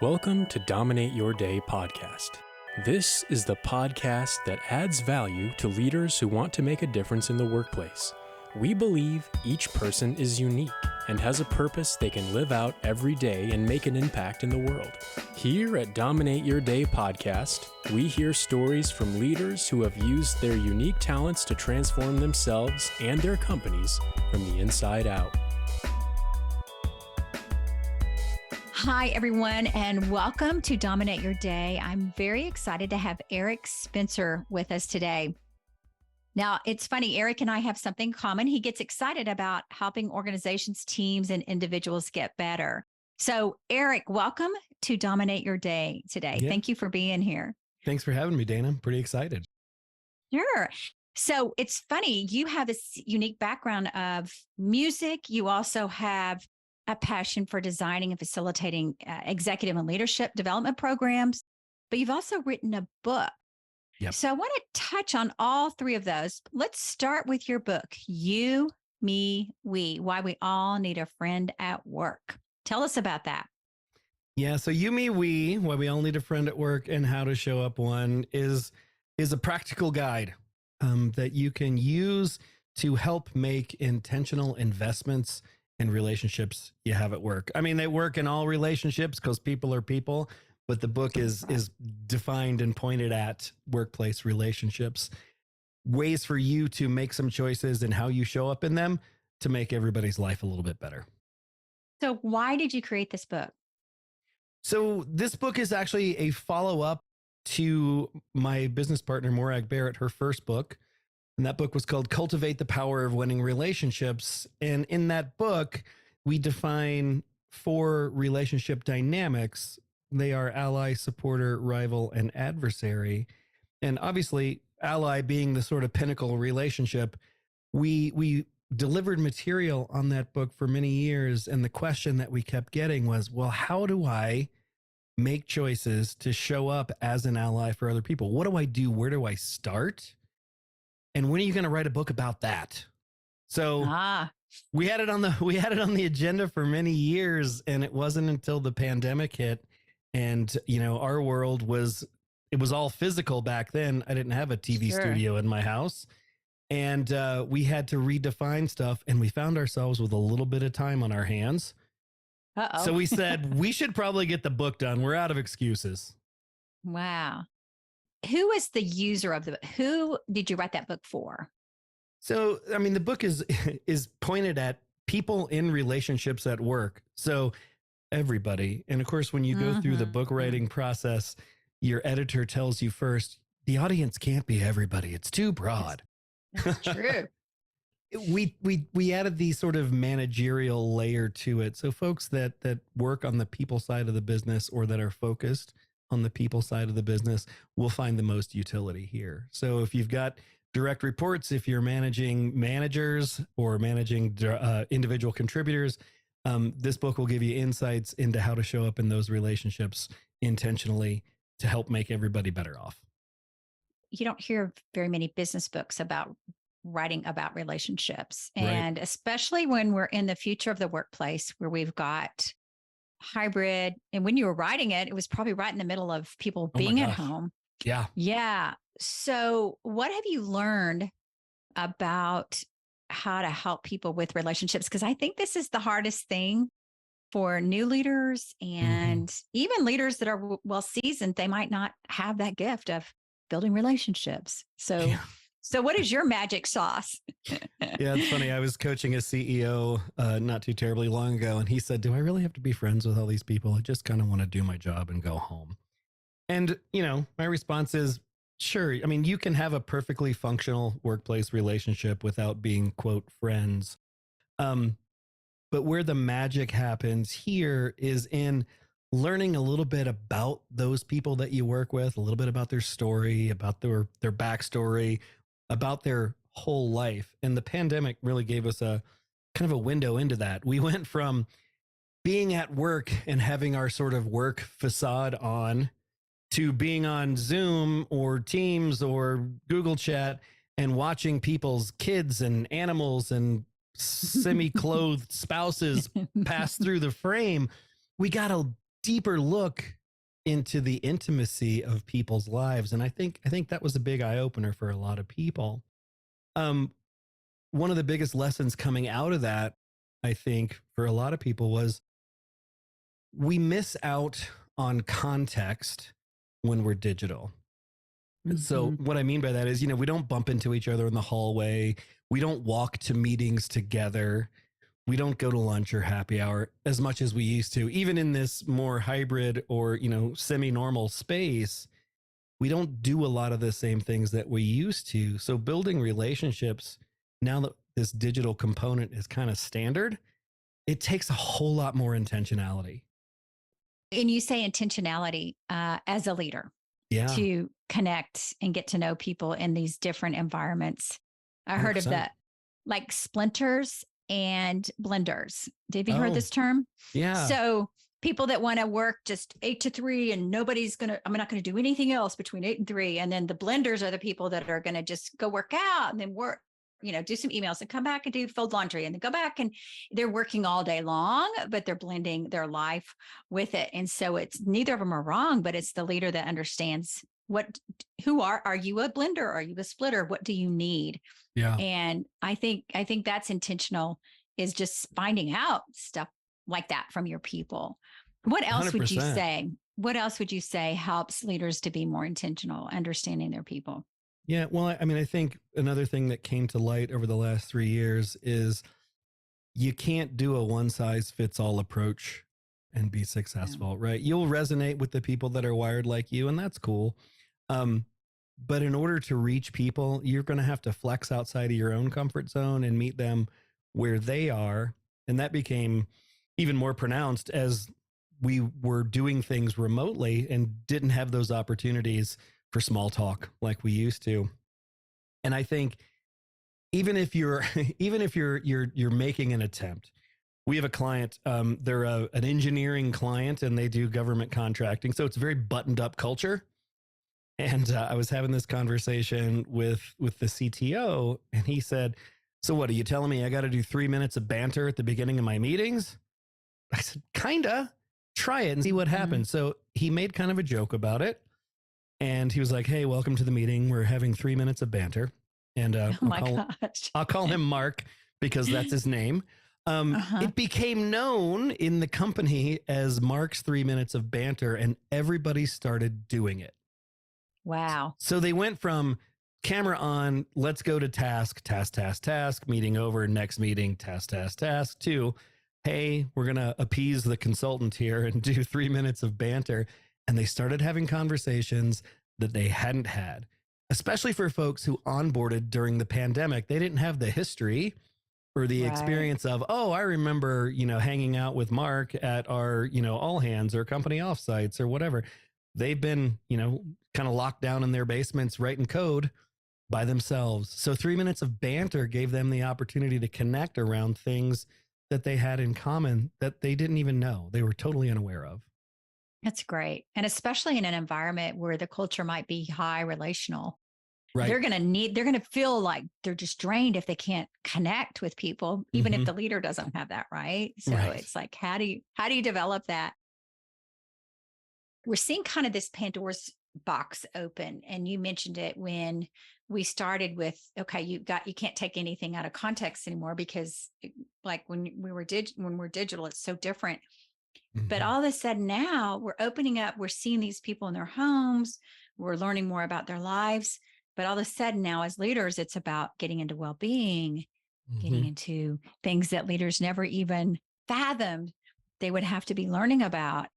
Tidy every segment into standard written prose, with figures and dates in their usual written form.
Welcome to Dominate Your Day podcast. This is the podcast that adds value to leaders who want to make a difference in the workplace. We believe each person is unique and has a purpose they can live out every day and make an impact in the world. Here at Dominate Your Day podcast, we hear stories from leaders who have used their unique talents to transform themselves and their companies from the inside out. Hi, everyone, and welcome to Dominate Your Day. I'm very excited to have Eric Spencer with us today. Now, it's funny, Eric and I have something in common. He gets excited about helping organizations, teams, and individuals get better. So, Eric, welcome to Dominate Your Day today. Yeah. Thank you for being here. Thanks for having me, Dana. I'm pretty excited. Sure. So, it's funny, you have this unique background of music. You also have a passion for designing and facilitating executive and leadership development programs, but you've also written a book. Yep. So I want to touch on all three of those. Let's start with your book, You, Me, We, Why We All Need a Friend at Work. Tell us about that. Yeah. So You, Me, We, Why We All Need a Friend at Work and How to Show Up One is a practical guide that you can use to help make intentional investments in relationships you have at work. I mean, they work in all relationships because people are people, but the book is defined and pointed at workplace relationships, ways for you to make some choices and how you show up in them to make everybody's life a little bit better. So why did you create this book? So this book is actually a follow-up to my business partner, Morag Barrett, her first book. And that book was called Cultivate the Power of Winning Relationships. And in that book, we define 4 relationship dynamics. They are ally, supporter, rival, and adversary. And obviously, ally being the sort of pinnacle relationship, we delivered material on that book for many years. And the question that we kept getting was, well, how do I make choices to show up as an ally for other people? What do I do? Where do I start? And when are you going to write a book about that? So we had it on the agenda for many years, and it wasn't until the pandemic hit, and our world was all physical back then. I didn't have a TV studio in my house, and we had to redefine stuff, and we found ourselves with a little bit of time on our hands. So we said we should probably get the book done. We're out of excuses. Wow. Who is the user of the book? Who did you write that book for? So, I mean, the book is pointed at people in relationships at work. So everybody. And of course, when you go through the book writing process, your editor tells you first, the audience can't be everybody. It's too broad. That's true. We added the sort of managerial layer to it. So folks that work on the people side of the business or that are focused on the people side of the business will find the most utility here. So if you've got direct reports, if you're managing managers or managing individual contributors, this book will give you insights into how to show up in those relationships intentionally to help make everybody better off. You don't hear very many business books about writing about relationships. And especially when we're in the future of the workplace where we've got hybrid. And when you were writing it, it was probably right in the middle of people being at home. Yeah. Yeah. So what have you learned about how to help people with relationships? Because I think this is the hardest thing for new leaders and even leaders that are well seasoned. They might not have that gift of building relationships. So So what is your magic sauce? Yeah, it's funny. I was coaching a CEO not too terribly long ago, and he said, do I really have to be friends with all these people? I just kind of want to do my job and go home. And, my response is, sure. I mean, you can have a perfectly functional workplace relationship without being, quote, friends. But where the magic happens here is in learning a little bit about those people that you work with, a little bit about their story, about their backstory, about their whole life. And the pandemic really gave us a kind of a window into that. We went from being at work and having our sort of work facade on to being on Zoom or Teams or Google Chat and watching people's kids and animals and semi-clothed spouses pass through the frame. We got a deeper look into the intimacy of people's lives. And I think that was a big eye opener for a lot of people. Um, One of the biggest lessons coming out of that, I think, for a lot of people was we miss out on context when we're digital. So Mhm. what I mean by that is, we don't bump into each other in the hallway. We don't walk to meetings together. We don't go to lunch or happy hour as much as we used to. Even in this more hybrid or, semi-normal space, we don't do a lot of the same things that we used to. So building relationships, now that this digital component is kind of standard, it takes a whole lot more intentionality. And you say intentionality as a leader Yeah, to connect and get to know people in these different environments. I heard of 100%. that, like splinters and blenders. Have you heard Oh, this term? yeah. So people that want to work just 8 to 3 and I'm not going to do anything else between 8 and 3. And then the blenders are the people that are going to just go work out and then work, do some emails and come back and do fold laundry and then go back, and they're working all day long, but they're blending their life with it. And so it's neither of them are wrong, but it's the leader that understands are you a blender? Are you a splitter? What do you need? Yeah. And I think that's intentional, is just finding out stuff like that from your people. What else would you 100%. say? What else would you say helps leaders to be more intentional, understanding their people? Yeah. Well, I mean, I think another thing that came to light over the last 3 years is you can't do a one size fits all approach and be Yeah. successful, right? You'll resonate with the people that are wired like you, and that's cool. Um, but in order to reach people, you're going to have to flex outside of your own comfort zone and meet them where they are. And that became even more pronounced as we were doing things remotely and didn't have those opportunities for small talk like we used to. And I think even if you're even if you're making an attempt, we have a client, they're an engineering client and they do government contracting, so it's a very buttoned up culture. And I was having this conversation with the CTO, and he said, so what are you telling me I got to do 3 minutes of banter at the beginning of my meetings? I said, kinda. Try it and see what Mhm. happens. So he made kind of a joke about it, and he was like, hey, welcome to the meeting, we're having 3 minutes of banter. And Oh my gosh. I'll call him Mark because that's his name. Uh-huh. It became known in the company as Mark's 3 minutes of banter, and everybody started doing it. Wow. So they went from camera on, let's go to task, meeting over, next meeting, task, to, hey, we're going to appease the consultant here and do 3 minutes of banter. And they started having conversations that they hadn't had, especially for folks who onboarded during the pandemic. They didn't have the history or the Right. experience of, oh, I remember, hanging out with Mark at our, all hands or company offsites or whatever. They've been, kind of locked down in their basements writing code by themselves. So 3 minutes of banter gave them the opportunity to connect around things that they had in common that they didn't even know, they were totally unaware of. That's great. And especially in an environment where the culture might be high relational, Right. they're going to feel like they're just drained if they can't connect with people, even if Mm-hmm. the leader doesn't have that. Right. So Right. it's like, how do you develop that? We're seeing kind of this Pandora's box open. And you mentioned it when we started with, okay, you can't take anything out of context anymore because like when we're digital, it's so different. But Mm-hmm. all of a sudden now we're opening up, we're seeing these people in their homes, we're learning more about their lives. But all of a sudden now, as leaders, it's about getting into well being, Mm-hmm. getting into things that leaders never even fathomed they would have to be learning about.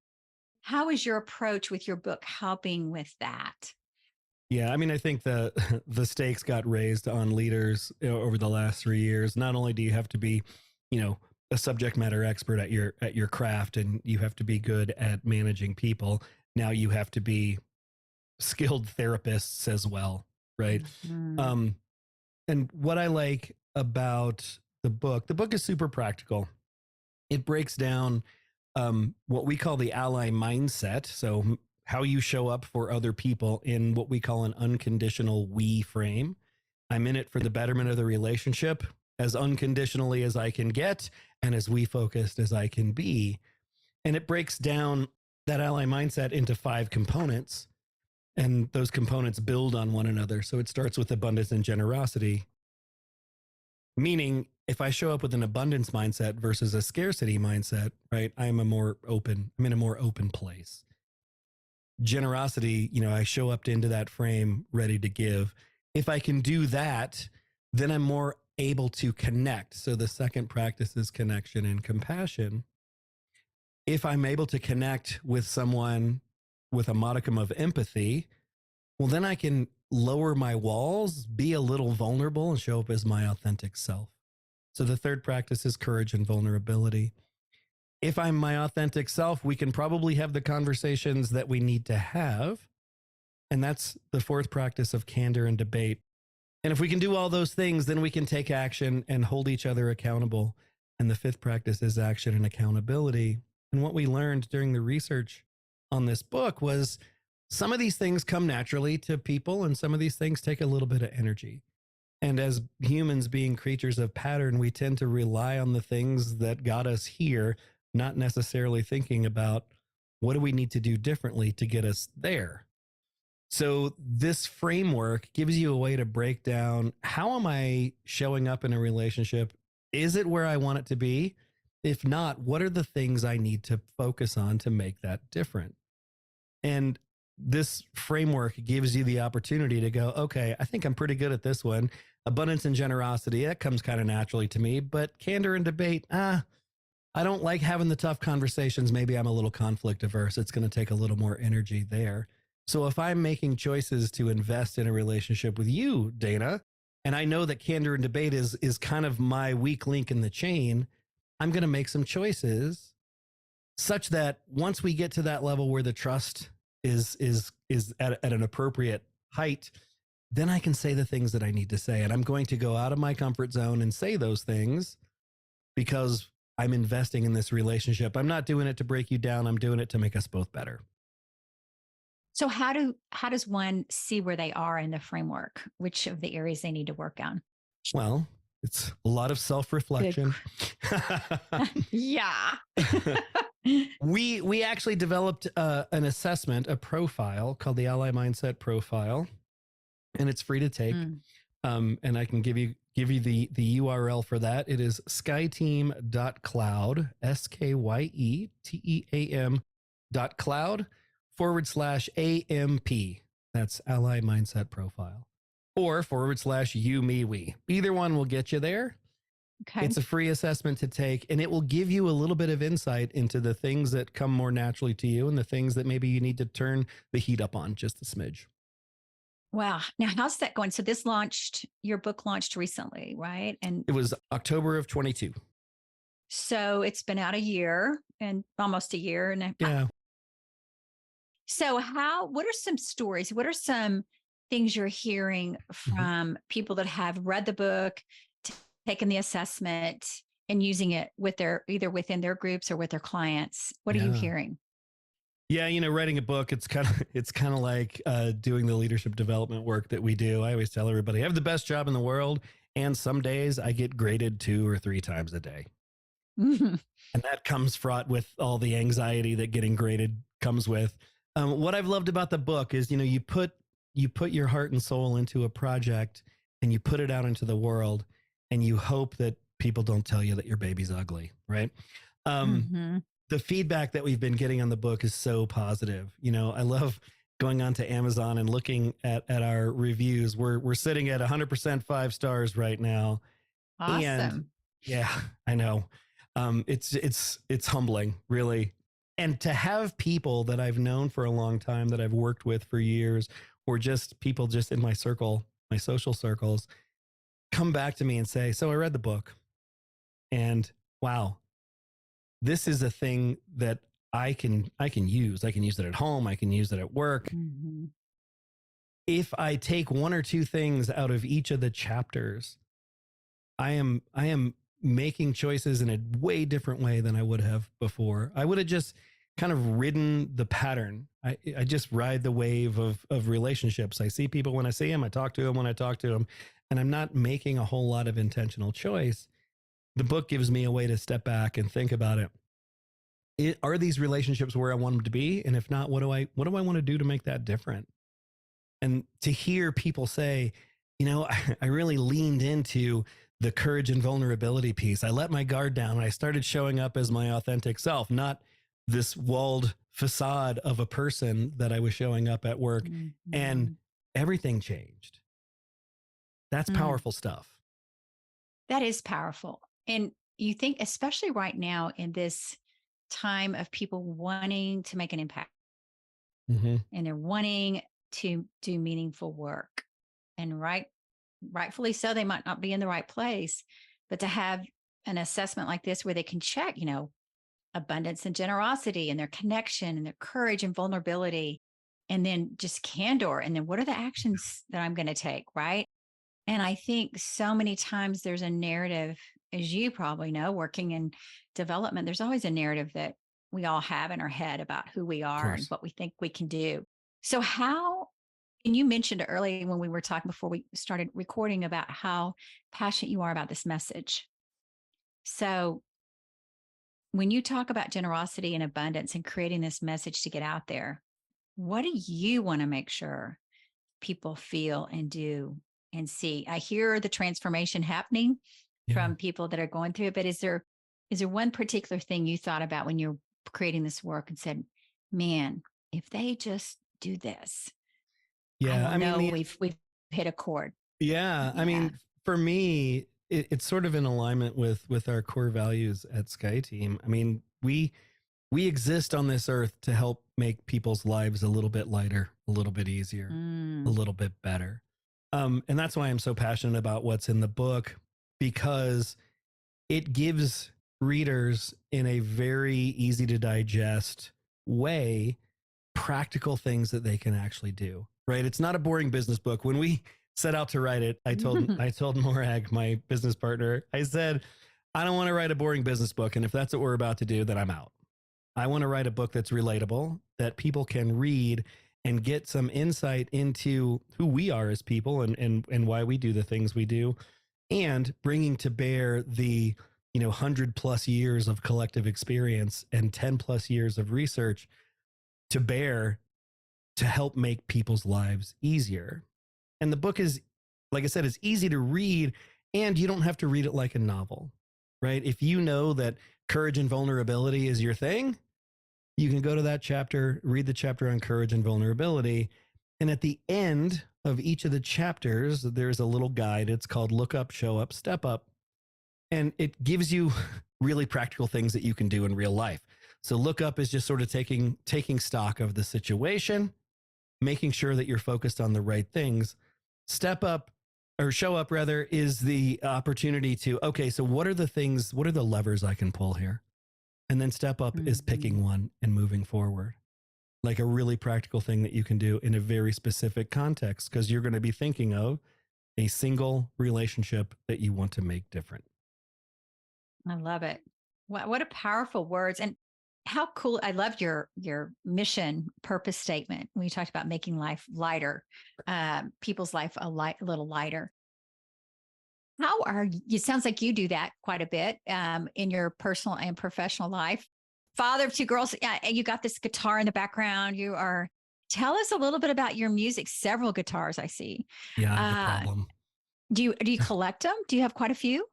How is your approach with your book helping with that? Yeah, I mean, I think the the stakes got raised on leaders over the last 3 years. Not only do you have to be, you know, a subject matter expert at your craft, and you have to be good at managing people. Now you have to be skilled therapists as well, right? Mhm. Um, and what I like about the book is super practical. It breaks down what we call the ally mindset. So, how you show up for other people in what we call an unconditional we frame. I'm in it for the betterment of the relationship as unconditionally as I can get and as we focused as I can be. And it breaks down that ally mindset into 5 components, and those components build on one another. So it starts with abundance and generosity, meaning if I show up with an abundance mindset versus a scarcity mindset, right, I'm in a more open place. Generosity, I show up into that frame ready to give. If I can do that, then I'm more able to connect. So the second practice is connection and compassion. If I'm able to connect with someone with a modicum of empathy, well, then I can lower my walls, be a little vulnerable, and show up as my authentic self. So the third practice is courage and vulnerability. If I'm my authentic self, we can probably have the conversations that we need to have. And that's the fourth practice of candor and debate. And if we can do all those things, then we can take action and hold each other accountable. And the fifth practice is action and accountability. And what we learned during the research on this book was some of these things come naturally to people, and some of these things take a little bit of energy. And as humans being creatures of pattern, we tend to rely on the things that got us here, not necessarily thinking about what do we need to do differently to get us there. So this framework gives you a way to break down, how am I showing up in a relationship? Is it where I want it to be? If not, what are the things I need to focus on to make that different? And this framework gives you the opportunity to go, okay, I think I'm pretty good at this one. Abundance and generosity, that comes kind of naturally to me, but candor and debate, I don't like having the tough conversations. Maybe I'm a little conflict averse. It's going to take a little more energy there. So if I'm making choices to invest in a relationship with you, Dana, and I know that candor and debate is kind of my weak link in the chain, I'm going to make some choices such that once we get to that level where the trust is at an appropriate height, then I can say the things that I need to say. And I'm going to go out of my comfort zone and say those things because I'm investing in this relationship. I'm not doing it to break you down. I'm doing it to make us both better. So how does one see where they are in the framework? Which of the areas they need to work on? Well, it's a lot of self-reflection. Yeah. We actually developed an assessment, a profile called the Ally Mindset Profile, and it's free to take. And I can give you the URL for that. It is skyeteam.cloud, skyeteam.cloud/AMP. That's Ally Mindset Profile, or /you, me, we. Either one will get you there. Okay. It's a free assessment to take, and it will give you a little bit of insight into the things that come more naturally to you and the things that maybe you need to turn the heat up on just a smidge. Wow. Now, how's that going? So your book launched recently, right? And it was October of 22. So it's been out almost a year. And yeah. So what are some stories? What are some things you're hearing from people that have read the book, taken the assessment, and using it either within their groups or with their clients? What are you hearing? Yeah, writing a book, it's kind of like doing the leadership development work that we do. I always tell everybody, I have the best job in the world, and some days I get graded 2 or 3 times a day. And that comes fraught with all the anxiety that getting graded comes with. What I've loved about the book is, you put your heart and soul into a project, and you put it out into the world, and you hope that people don't tell you that your baby's ugly, right? The feedback that we've been getting on the book is so positive. I love going on to Amazon and looking at our reviews. We're sitting at 100% 5 stars right now. Awesome. And yeah, I know. It's humbling, really. And to have people that I've known for a long time, that I've worked with for years, or just people just in my circle, my social circles, come back to me and say, so I read the book, and wow, this is a thing that I can use. I can use it at home. I can use it at work. If I take 1 or 2 things out of each of the chapters, I am making choices in a way different way than I would have before. I would have just kind of ridden the pattern. I just ride the wave of relationships. I see people when I see them. I talk to them when I talk to them, and I'm not making a whole lot of intentional choice. The book gives me a way to step back and think about it. are these relationships where I want them to be? And if not, what do I want to do to make that different? And to hear people say, I really leaned into the courage and vulnerability piece. I let my guard down and I started showing up as my authentic self, not this walled facade of a person that I was showing up at work. And Mhm. everything changed. That's Mm, powerful stuff. that is powerful. And you think, especially right now in this time of people wanting to make an impact Mm-hmm. and they're wanting to do meaningful work. And rightfully so, they might not be in the right place, but to have an assessment like this where they can check, abundance and generosity and their connection and their courage and vulnerability, and then just candor. And then what are the actions that I'm going to take? Right. And I think so many times there's a narrative, as you probably know, working in development, there's always a narrative that we all have in our head about who we Of are and course. what we think we can do. So, how, and you mentioned earlier when we were talking before we started recording about how passionate you are about this message. So, when you talk about generosity and abundance and creating this message to get out there, what do you want to make sure people feel and do and see? I hear the transformation happening Yeah. from people that are going through it, but is there one particular thing you thought about when you're creating this work and said, man, if they just do this, I Yeah. will I mean, know we've hit a chord. I Yeah. mean, for me, it's sort of in alignment with our core values at Sky Team. I mean, we exist on this earth to help make people's lives a little bit lighter, a little bit easier, a Mm. little bit better. And that's why I'm so passionate about what's in the book, because it gives readers in a very easy to digest way practical things that they can actually do. Right? It's not a boring business book. When we set out to write it, I told Morag, my business partner, I said, I don't want to write a boring business book, and if that's what we're about to do, then I'm out. I want to write a book that's relatable, that people can read and get some insight into who we are as people and why we do the things we do, and bringing to bear the 100+ years of collective experience and 10+ years of research to bear to help make people's lives easier. And the book is, like I said, it's easy to read, and you don't have to read it like a novel, right? If you know that courage and vulnerability is your thing, you can go to that chapter, read the chapter on courage and vulnerability. And at the end of each of the chapters, there's a little guide. It's called Look Up, Show Up, Step Up. And it gives you really practical things that you can do in real life. So look up is just sort of taking stock of the situation, making sure that you're focused on the right things. Step up, or show up rather, is the opportunity to, okay, so what are the levers I can pull here? And then step up is Mhm. picking one and moving forward. Like a really practical thing that you can do in a very specific context, because you're going to be thinking of a single relationship that you want to make different. I love it. What a powerful words, and how cool. I love your mission purpose statement when you talked about making life lighter, people's life a little lighter. How are you? It sounds like you do that quite a bit in your personal and professional life. Father of two girls, and you got this guitar in the background. You are. Tell us a little bit about your music. Several guitars I see. Yeah, I have a Uh, problem. do you collect them? Do you have quite a few?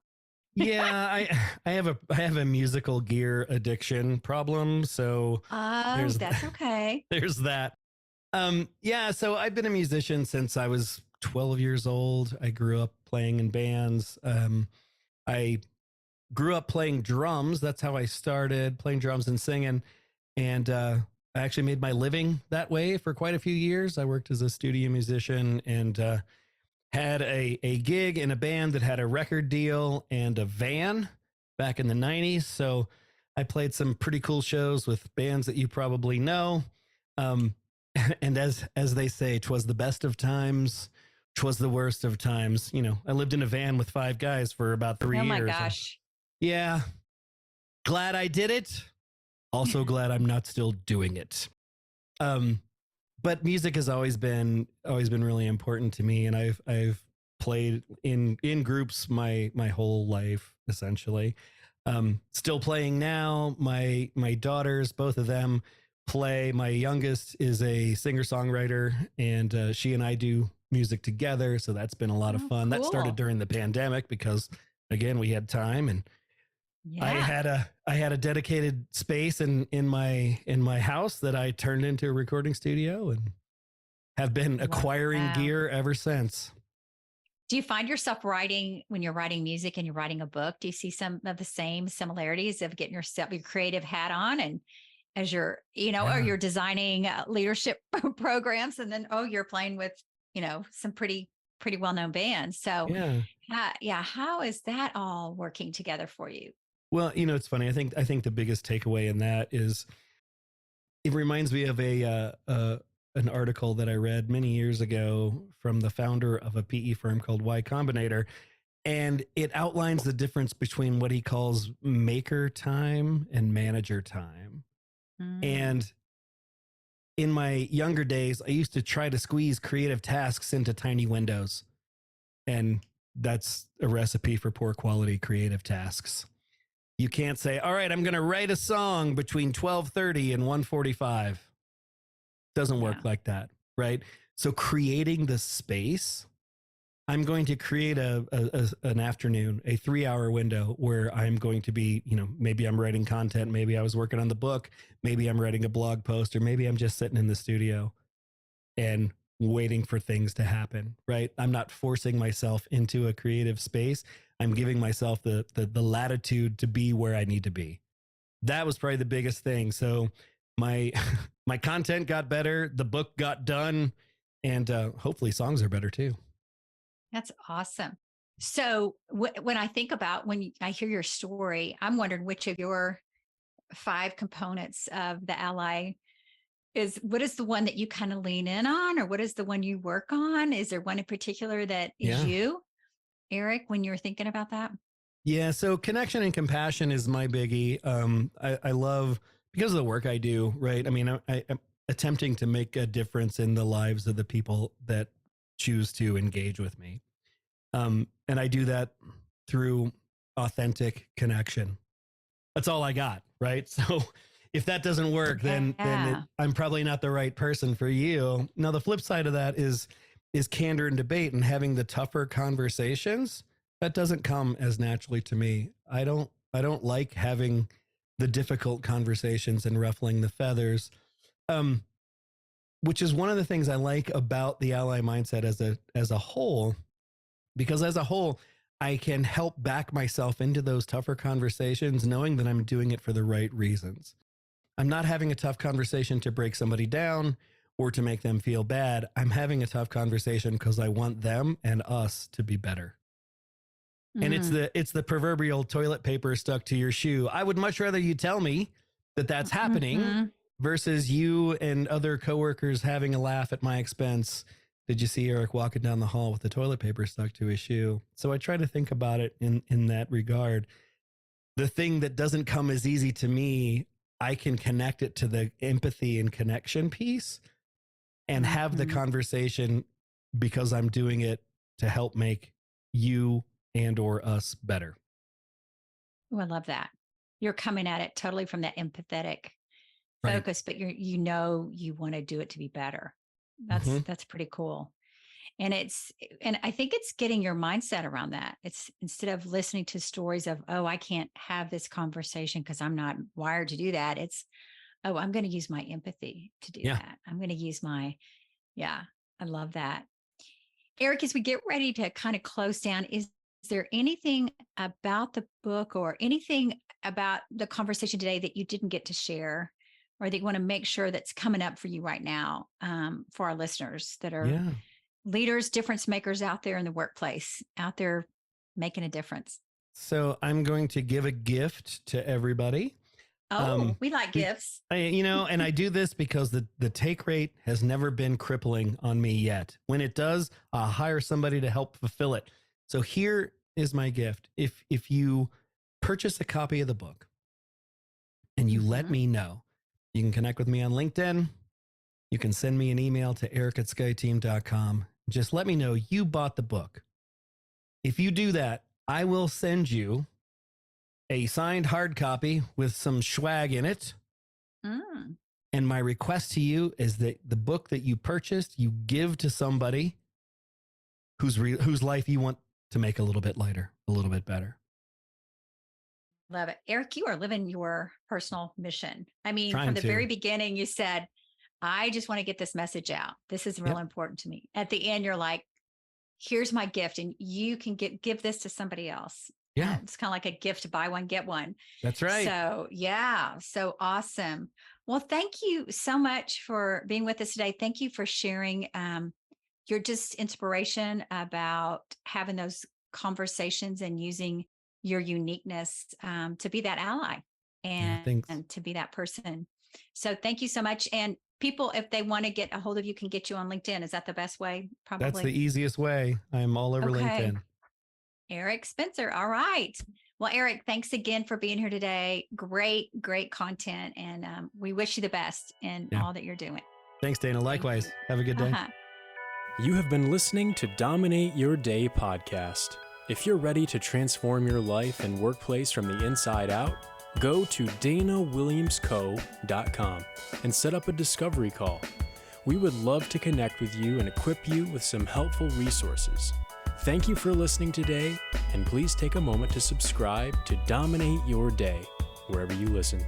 Yeah, I have a musical gear addiction problem. So Oh, there's that's okay. there's that. Yeah, so I've been a musician since I was 12 years old. I grew up playing in bands. I grew up playing drums. That's how I started playing drums and singing. And I actually made my living that way for quite a few years. I worked as a studio musician and had a gig in a band that had a record deal and a van back in the 90s. So I played some pretty cool shows with bands that you probably know. Um, and as they say, 'twas the best of times, 'twas the worst of times. I lived in a van with 5 guys for about three Oh my years. And gosh. yeah, glad I did it. Also glad I'm not still doing it. Um, but music has always been really important to me, and I've played in groups my whole life essentially. Still playing now. My daughters, both of them play. My youngest is a singer-songwriter, and she and I do music together. So that's been a lot of Oh, fun. That started cool. during the pandemic because again, we had time, and Yeah. I had a dedicated space in my house that I turned into a recording studio, and have been acquiring Wow. gear ever since. Do you find yourself writing when you're writing music and you're writing a book? Do you see some of the same similarities of getting your creative hat on and as you're, or Yeah. you're designing leadership programs and then, oh, you're playing with, some pretty well-known bands. So Yeah. yeah, how is that all working together for you? Well, it's funny. I think the biggest takeaway in that is it reminds me of an article that I read many years ago from the founder of a PE firm called Y Combinator, and it outlines the difference between what he calls maker time and manager time. Mm, And in my younger days, I used to try to squeeze creative tasks into tiny windows, and that's a recipe for poor quality creative tasks. You can't say, "All right, I'm going to write a song between 12:30 and 1:45." Doesn't yeah. work like that, right? So creating the space, I'm going to create an afternoon, a 3-hour window where I'm going to be, maybe I'm writing content, maybe I was working on the book, maybe I'm writing a blog post, or maybe I'm just sitting in the studio and waiting for things to happen, right? I'm not forcing myself into a creative space. I'm giving myself the latitude to be where I need to be. That was probably the biggest thing. So my my content got better, the book got done, and hopefully songs are better too. That's awesome. So when I think about I hear your story, I'm wondering which of your 5 components of the ally what is the one that you kind of lean in on, or what is the one you work on? Is there one in particular that is Yeah. you, Eric, when you're thinking about that? Yeah. So connection and compassion is my biggie. I love, because of the work I do, right? I mean, I'm attempting to make a difference in the lives of the people that choose to engage with me. And I do that through authentic connection. That's all I got, right? So if that doesn't work, then Yeah. I'm probably not the right person for you. Now the flip side of that is candor and debate and having the tougher conversations. That doesn't come as naturally to me. I don't like having the difficult conversations and ruffling the feathers. Um, which is one of the things I like about the ally mindset as a whole, because as a whole, I can help back myself into those tougher conversations, knowing that I'm doing it for the right reasons. I'm not having a tough conversation to break somebody down or to make them feel bad. I'm having a tough conversation because I want them and us to be better. And Mm, it's the proverbial toilet paper stuck to your shoe. I would much rather you tell me that that's happening mhm. versus you and other coworkers having a laugh at my expense. Did you see Eric walking down the hall with the toilet paper stuck to his shoe? So I try to think about it in that regard. The thing that doesn't come as easy to me, I can connect it to the empathy and connection piece and have the Mhm. conversation because I'm doing it to help make you and or us better. Oh, I love that. You're coming at it totally from that empathetic Right. focus, but you want to do it to be better. Mm-hmm. That's pretty cool. And I think it's getting your mindset around that. It's instead of listening to stories of, oh, I can't have this conversation because I'm not wired to do that. It's, oh, I'm going to use my empathy to do Yeah. that. I'm going to use yeah, I love that. Eric, as we get ready to kind of close down, is there anything about the book or anything about the conversation today that you didn't get to share or that you want to make sure that's coming up for you right now, for our listeners that are Yeah. leaders, difference makers out there in the workplace, out there making a difference? So I'm going to give a gift to everybody. Oh, Um, we like gifts. and I do this because the take rate has never been crippling on me yet. When it does, I'll hire somebody to help fulfill it. So here is my gift. If you purchase a copy of the book and you let Hmm. me know, you can connect with me on LinkedIn. You can send me an email to eric@skyteam.com. Just let me know you bought the book. If you do that, I will send you a signed hard copy with some swag in it. Mm. And my request to you is that the book that you purchased, you give to somebody whose life you want to make a little bit lighter, a little bit better. Love it. Eric, you are living your personal mission. I mean, Trying from the to. very beginning, you said, I just want to get this message out. This is real Yep. important to me. At the end, you're like, here's my gift, and you can give this to somebody else. Yeah. It's kind of like a gift, buy one, get one. That's right. So yeah, so awesome. Well, thank you so much for being with us today. Thank you for sharing your just inspiration about having those conversations and using your uniqueness to be that ally and to be that person. So thank you so much. And people, if they want to get a hold of you, can get you on LinkedIn. Is that the best way? Probably. That's the easiest way. I'm all over LinkedIn. Eric Spencer. All right. Well, Eric, thanks again for being here today. Great content. And we wish you the best in all that you're doing. Thanks, Dana. Likewise. Have a good day. You have been listening to Dominate Your Day podcast. If you're ready to transform your life and workplace from the inside out, go to danawilliamsco.com and set up a discovery call. We would love to connect with you and equip you with some helpful resources. Thank you for listening today, and please take a moment to subscribe to Dominate Your Day wherever you listen.